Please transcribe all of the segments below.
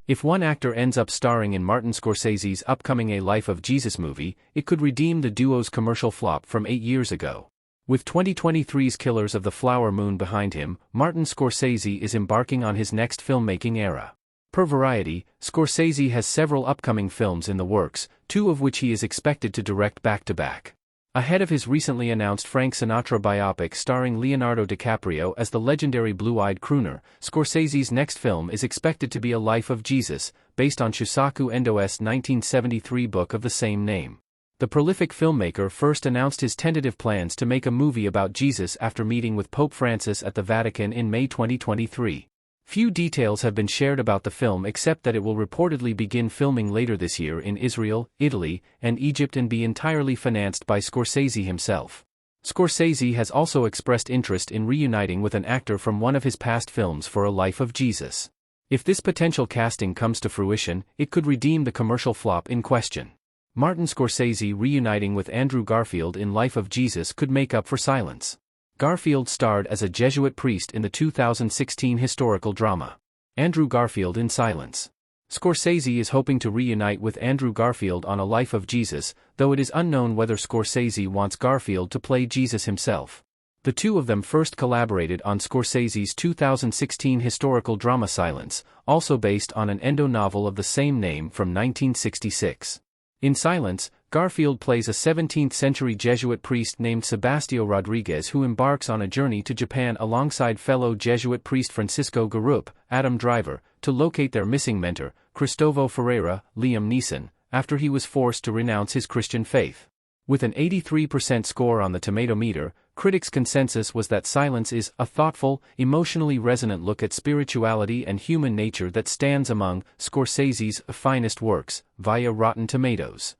If one actor ends up starring in Martin Scorsese's upcoming A Life of Jesus movie, it could redeem the duo's commercial flop from 8 years ago. With 2023's Killers of the Flower Moon behind him, Martin Scorsese is embarking on his next filmmaking era. Per Variety, Scorsese has several upcoming films in the works, 2 of which he is expected to direct back-to-back. Ahead of his recently announced Frank Sinatra biopic starring Leonardo DiCaprio as the legendary blue-eyed crooner, Scorsese's next film is expected to be A Life of Jesus, based on Shusaku Endo's 1973 book of the same name. The prolific filmmaker first announced his tentative plans to make a movie about Jesus after meeting with Pope Francis at the Vatican in May 2023. Few details have been shared about the film except that it will reportedly begin filming later this year in Israel, Italy, and Egypt and be entirely financed by Scorsese himself. Scorsese has also expressed interest in reuniting with an actor from one of his past films for A Life of Jesus. If this potential casting comes to fruition, it could redeem the commercial flop in question. Martin Scorsese reuniting with Andrew Garfield in Life of Jesus could make up for silence. Garfield starred as a Jesuit priest in the 2016 historical drama Andrew Garfield in Silence. Scorsese is hoping to reunite with Andrew Garfield on A Life of Jesus, though it is unknown whether Scorsese wants Garfield to play Jesus himself. The two of them first collaborated on Scorsese's 2016 historical drama Silence, also based on an Endo novel of the same name from 1966. In Silence, Garfield plays a 17th-century Jesuit priest named Sebastio Rodriguez who embarks on a journey to Japan alongside fellow Jesuit priest Francisco Garup, Adam Driver, to locate their missing mentor, Cristovo Ferreira, Liam Neeson, after he was forced to renounce his Christian faith. With an 83% score on the tomato meter, critics' consensus was that Silence is a thoughtful, emotionally resonant look at spirituality and human nature that stands among Scorsese's finest works, via Rotten Tomatoes.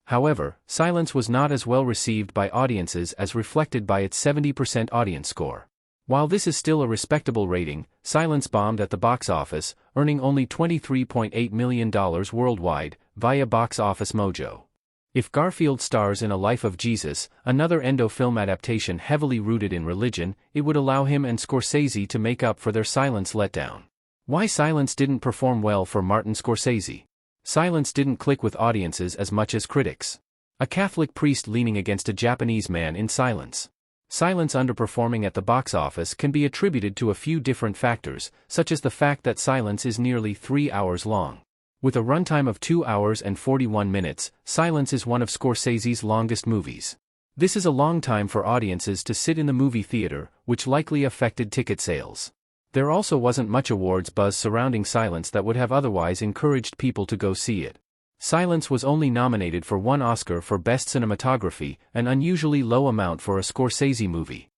However, Silence was not as well received by audiences as reflected by its 70% audience score. While this is still a respectable rating, Silence bombed at the box office, earning only $23.8 million worldwide, via Box Office Mojo. If Garfield stars in A Life of Jesus, another Endo film adaptation heavily rooted in religion, it would allow him and Scorsese to make up for their Silence letdown. Why Silence didn't perform well for Martin Scorsese? Silence didn't click with audiences as much as critics. A Catholic priest leaning against a Japanese man in Silence. Silence underperforming at the box office can be attributed to a few different factors, such as the fact that Silence is nearly 3 hours long. With a runtime of 2 hours and 41 minutes, Silence is one of Scorsese's longest movies. This is a long time for audiences to sit in the movie theater, which likely affected ticket sales. There also wasn't much awards buzz surrounding Silence that would have otherwise encouraged people to go see it. Silence was only nominated for 1 Oscar for Best Cinematography, an unusually low amount for a Scorsese movie.